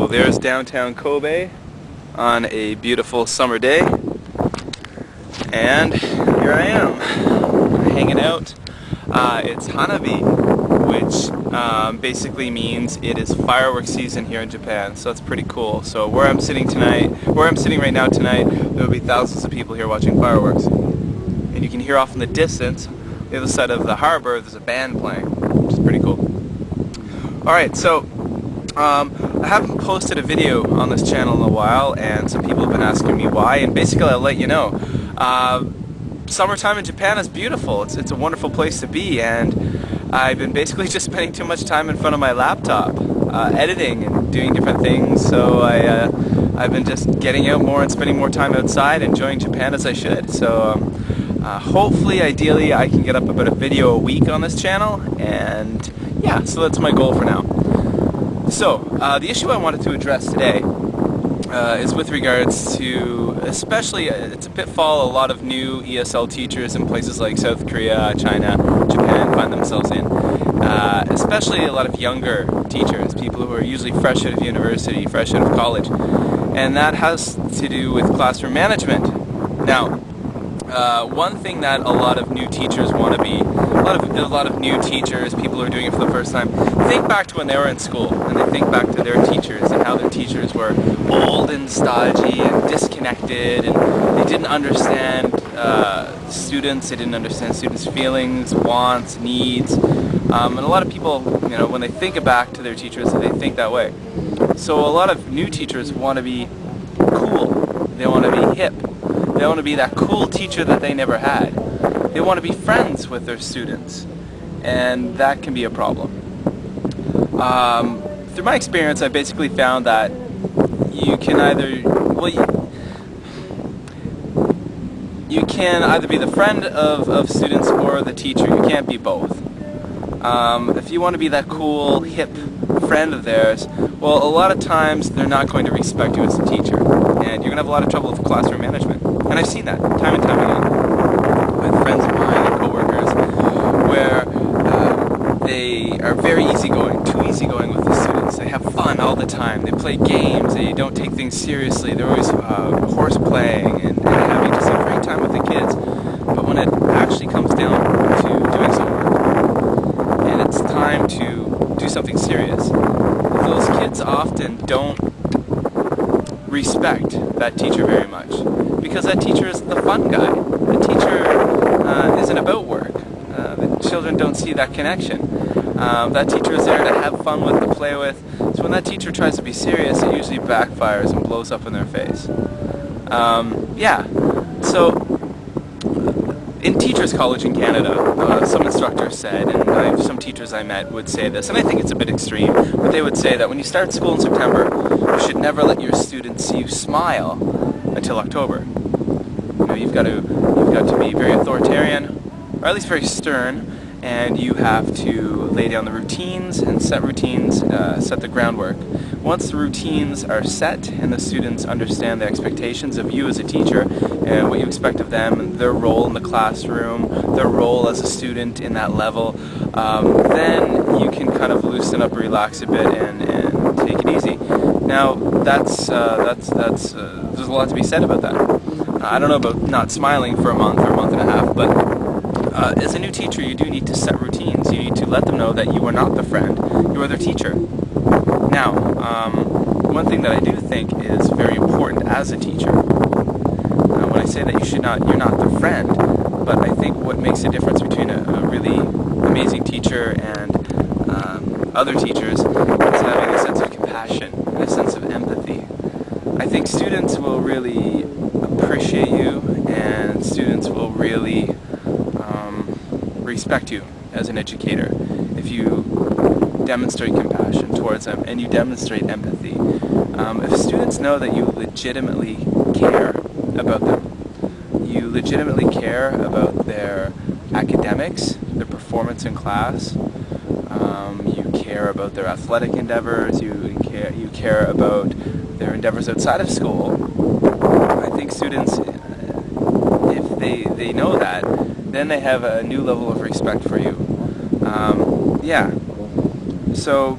So there's downtown Kobe on a beautiful summer day, and here I am hanging out. It's Hanabi, which basically means it is fireworks season here in Japan, so that's pretty cool. So where I'm sitting right now tonight, there will be thousands of people here watching fireworks. And you can hear off in the distance, the other side of the harbor, there's a band playing, which is pretty cool. Alright, so I haven't posted a video on this channel in a while, and some people have been asking me why, and basically I'll let you know. Summertime in Japan is beautiful. It's a wonderful place to be, and I've been basically just spending too much time in front of my laptop, editing and doing different things, so I've been just getting out more and spending more time outside, enjoying Japan as I should. So hopefully, ideally, I can get up about a video a week on this channel, and yeah, so that's my goal for now. So, the issue I wanted to address today is with regards to, especially, it's a pitfall a lot of new ESL teachers in places like South Korea, China, Japan find themselves in. Especially a lot of younger teachers, people who are usually fresh out of university, fresh out of college. And that has to do with classroom management. Now, one thing that a lot of new teachers want to be, a lot of new teachers, people who are doing it for the first time, think back to when they were in school, and they think back to their teachers and how their teachers were old and stodgy and disconnected, and they didn't understand students, they didn't understand students' feelings, wants, needs, and a lot of people, you know, when they think back to their teachers, they think that way. So a lot of new teachers want to be cool, they want to be hip. They want to be that cool teacher that they never had. They want to be friends with their students, and that can be a problem. Through my experience, I basically found that you can either, you can either be the friend of students or the teacher. You can't be both. If you want to be that cool, hip friend of theirs, well, a lot of times they're not going to respect you as a teacher, and you're going to have a lot of trouble with classroom management. And I've seen that time and time again with friends of mine and coworkers, where they are very easygoing, too easygoing with the students. They have fun all the time. They play games. They don't take things seriously. They're always horseplaying and having just a great time with the kids. But when it actually comes down to doing some work, and it's time to do something serious, those kids often don't respect that teacher very much, because that teacher is the fun guy. The teacher isn't about work. The children don't see that connection. That teacher is there to have fun with, to play with. So when that teacher tries to be serious, it usually backfires and blows up in their face. Yeah, so in Teachers College in Canada, some instructors said, and some teachers I met would say this, and I think it's a bit extreme, but they would say that when you start school in September, you should never let your students see you smile until October. You know, you've got to be very authoritarian, or at least very stern, and you have to lay down the routines and set routines, set the groundwork. Once the routines are set and the students understand the expectations of you as a teacher and what you expect of them and their role in the classroom, their role as a student in that level, then you can kind of loosen up, relax a bit, and take it easy. Now, there's a lot to be said about that. I don't know about not smiling for a month or a month and a half, but as a new teacher, you do need to set routines. You need to let them know that you are not the friend, you are their teacher. Now, one thing that I do think is very important as a teacher, when I say that you're not the friend, but I think what makes a difference between a really amazing teacher and other teachers is having a sense of compassion and a sense of empathy. I think students will really appreciate you, and students will really respect you as an educator if you demonstrate compassion towards them and you demonstrate empathy. If students know that you legitimately care about them, you legitimately care about their academics, their performance in class, you care about their athletic endeavors, you care about their endeavors outside of school, I think students, if they know that, then they have a new level of respect for you. Yeah. So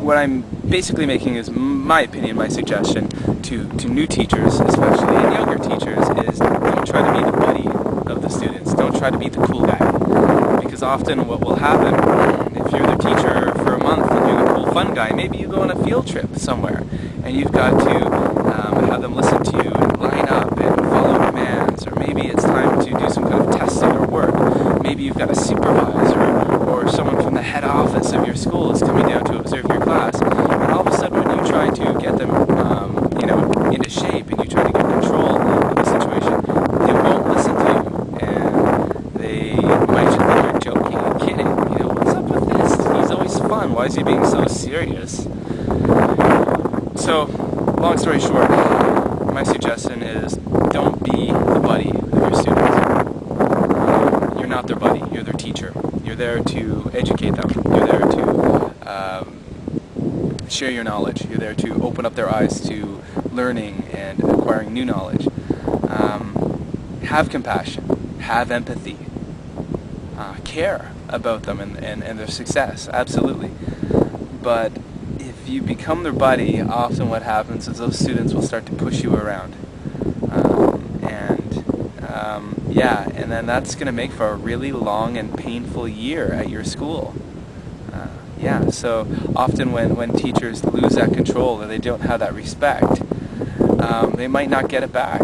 what I'm basically making, is my opinion, my suggestion to new teachers, especially, and younger teachers, is don't try to be the buddy of the students. Don't try to be the cool guy. Because often what will happen, if you're the teacher for a month and you're the cool fun guy, maybe you go on a field trip somewhere and you've got to have them listen to you and line up and follow commands, or maybe it's time to do some kind of testing or work. Maybe you've got a supervisor or someone from the head office of your school is coming down to observe your class, and all of a sudden when you try to get them into shape and you try to get control of the situation, they won't listen to you, and they might just think you're joking and kidding. What's up with this? He's always fun. Why is he being so serious? So, long story short, my suggestion is don't be the buddy of your students. You're not their buddy, you're their teacher. You're there to educate them. You're there to share your knowledge. You're there to open up their eyes to learning and acquiring new knowledge. Have compassion, have empathy, care about them and their success, absolutely. But if you become their buddy, often what happens is those students will start to push you around. And then that's going to make for a really long and painful year at your school. So often when teachers lose that control or they don't have that respect, they might not get it back.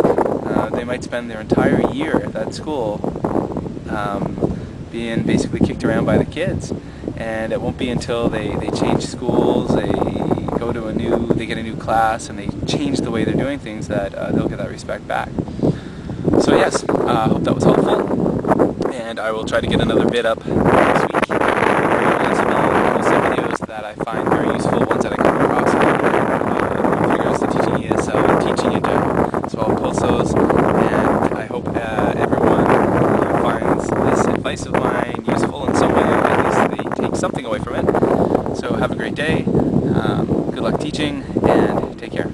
They might spend their entire year at that school being basically kicked around by the kids. And it won't be until they change schools, they get a new class, and they change the way they're doing things that they'll get that respect back. So yes, hope that was helpful, and I will try to get another vid up next week. Some videos that I find very useful, ones that I come across in regards to teaching ESL and teaching in general. So I'll post those, and I hope everyone finds this advice of mine useful in some way, or at least they take something away from it. So have a great day, good luck teaching, and take care.